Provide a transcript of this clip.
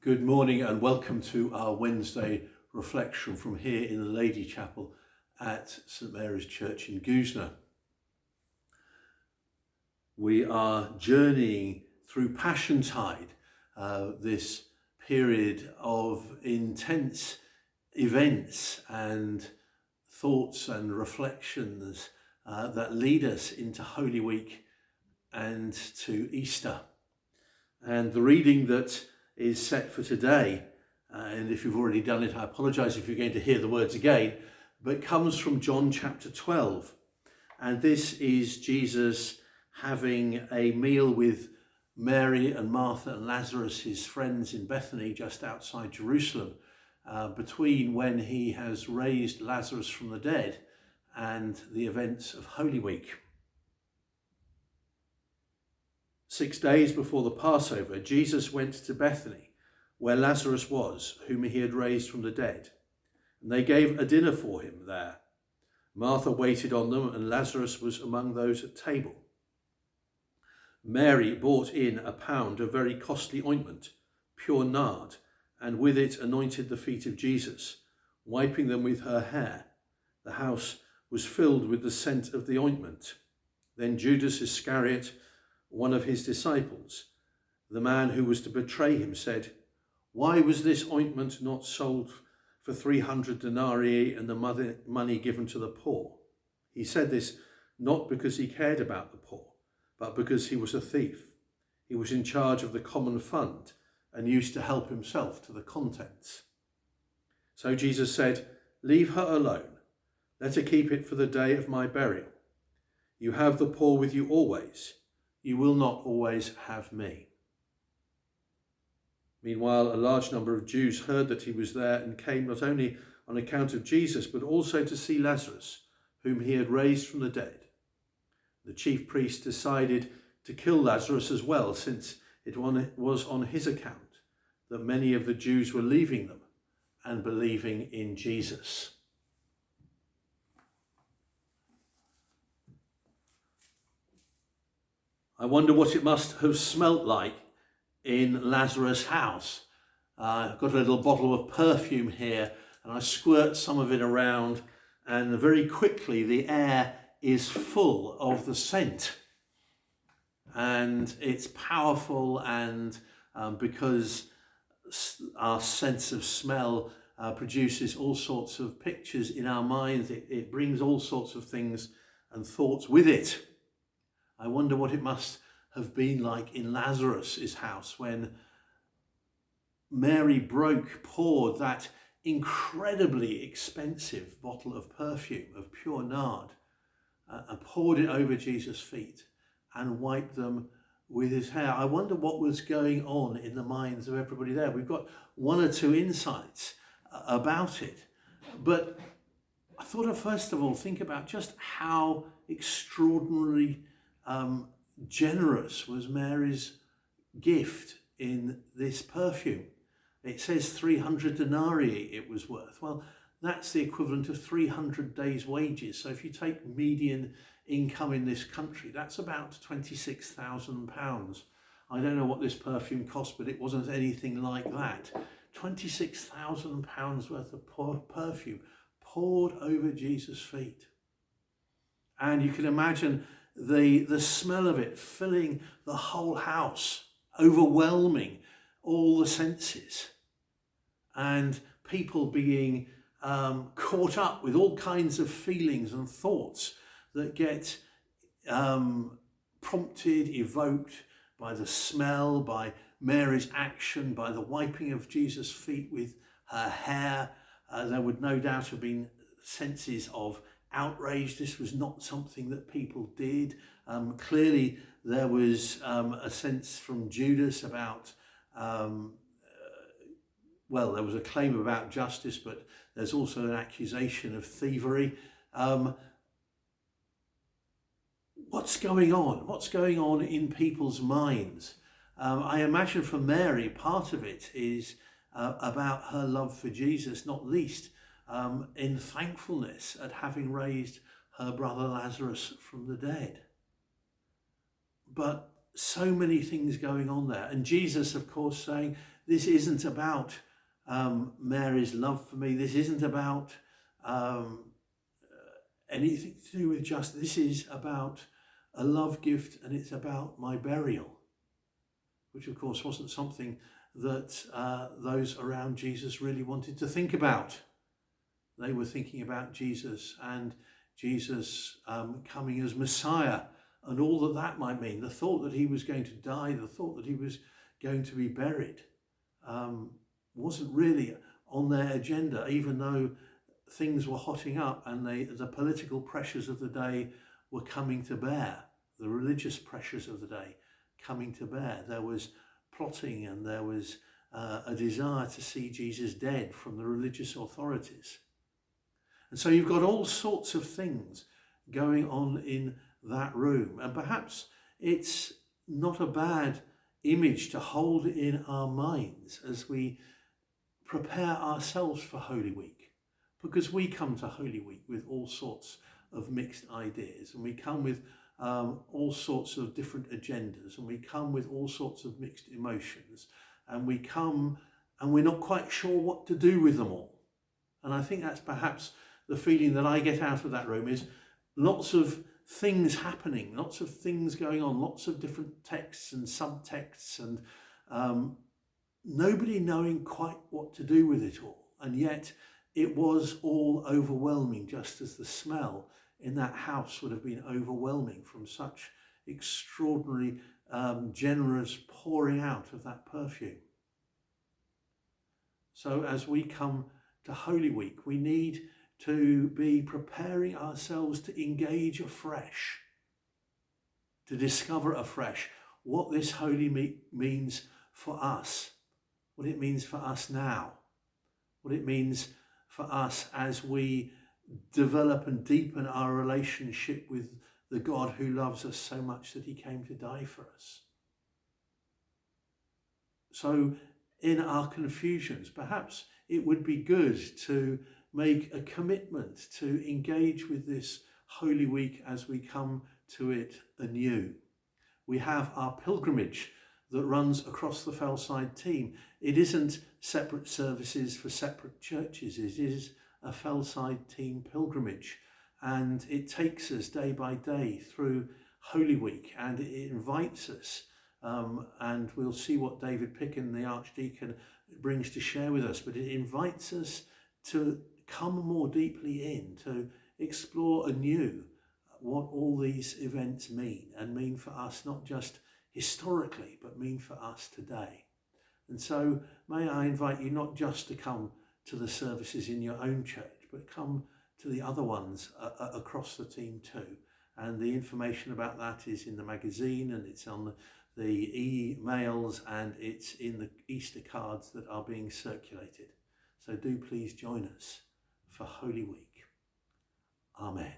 Good morning and welcome to our Wednesday reflection from here in the Lady Chapel at St Mary's Church in Goosner. We are journeying through Passiontide, this period of intense events and thoughts and reflections that lead us into Holy Week and to Easter. And the reading that is set for today, and if you've already done it, I apologise if you're going to hear the words again, but comes from John chapter 12. And this is Jesus having a meal with Mary and Martha and Lazarus, his friends in Bethany, just outside Jerusalem, between when he has raised Lazarus from the dead and the events of Holy Week. 6 days before the Passover, Jesus went to Bethany, where Lazarus was, whom he had raised from the dead. And they gave a dinner for him there. Martha waited on them, and Lazarus was among those at table. Mary brought in a pound of very costly ointment, pure nard, and with it anointed the feet of Jesus, wiping them with her hair. The house was filled with the scent of the ointment. Then Judas Iscariot, one of his disciples, the man who was to betray him, said, "Why was this ointment not sold for 300 denarii and the money given to the poor?" He said this not because he cared about the poor, but because he was a thief. He was in charge of the common fund and used to help himself to the contents. So Jesus said, "Leave her alone. Let her keep it for the day of my burial. You have the poor with you always. You will not always have me." Meanwhile, a large number of Jews heard that he was there and came not only on account of Jesus, but also to see Lazarus, whom he had raised from the dead. The chief priests decided to kill Lazarus as well, since it was on his account that many of the Jews were leaving them and believing in Jesus. I wonder what it must have smelt like in Lazarus' house. I've got a little bottle of perfume here and I squirt some of it around, and very quickly the air is full of the scent. And it's powerful, and because our sense of smell produces all sorts of pictures in our minds, it brings all sorts of things and thoughts with it. I wonder what it must have been like in Lazarus' house when Mary poured that incredibly expensive bottle of perfume, of pure nard, and poured it over Jesus' feet and wiped them with his hair. I wonder what was going on in the minds of everybody there. We've got one or two insights about it, but I thought I'd first of all think about just how extraordinarily generous was Mary's gift in this perfume. It says 300 denarii it was worth. Well, that's the equivalent of 300 days' wages. So if you take median income in this country, that's about £26,000. I don't know what this perfume cost, but it wasn't anything like that. £26,000 worth of perfume poured over Jesus' feet. And you can imagine the smell of it filling the whole house, overwhelming all the senses, and people being caught up with all kinds of feelings and thoughts that get prompted, evoked by the smell, by Mary's action, by the wiping of Jesus' feet with her hair. There would no doubt have been senses of outrage. This was not something that people did. Clearly there was a sense from Judas about, there was a claim about justice, but there's also an accusation of thievery. What's going on? What's going on in people's minds? I imagine for Mary, part of it is about her love for Jesus, not least in thankfulness at having raised her brother Lazarus from the dead. But so many things going on there. And Jesus, of course, saying, this isn't about Mary's love for me. This isn't about anything to do with justice. This is about a love gift, and it's about my burial, which of course wasn't something that those around Jesus really wanted to think about. They were thinking about Jesus and Jesus coming as Messiah and all that that might mean. The thought that he was going to die, the thought that he was going to be buried wasn't really on their agenda, even though things were hotting up and the political pressures of the day were coming to bear, the religious pressures of the day coming to bear. There was plotting and there was a desire to see Jesus dead from the religious authorities. And so you've got all sorts of things going on in that room. And perhaps it's not a bad image to hold in our minds as we prepare ourselves for Holy Week, because we come to Holy Week with all sorts of mixed ideas, and we come with all sorts of different agendas, and we come with all sorts of mixed emotions, and we come and we're not quite sure what to do with them all. And I think that's perhaps the feeling that I get out of that room, is lots of things happening, lots of things going on, lots of different texts and subtexts, and nobody knowing quite what to do with it all. And yet it was all overwhelming, just as the smell in that house would have been overwhelming from such extraordinary, generous pouring out of that perfume. So as we come to Holy Week, we need to be preparing ourselves to engage afresh, to discover afresh what this Holy Week means for us, what it means for us now, what it means for us as we develop and deepen our relationship with the God who loves us so much that he came to die for us. So in our confusions, perhaps it would be good to make a commitment to engage with this Holy Week as we come to it anew. We have our pilgrimage that runs across the Fellside team. It isn't separate services for separate churches. It is a Fellside team pilgrimage, and it takes us day by day through Holy Week, and it invites us, and we'll see what David Picken, the Archdeacon, brings to share with us, but it invites us to come more deeply in, to explore anew what all these events mean for us, not just historically, but mean for us today. And so may I invite you not just to come to the services in your own church, but come to the other ones across the team too. And the information about that is in the magazine, and it's on the emails, and it's in the Easter cards that are being circulated. So do please join us for Holy Week. Amen.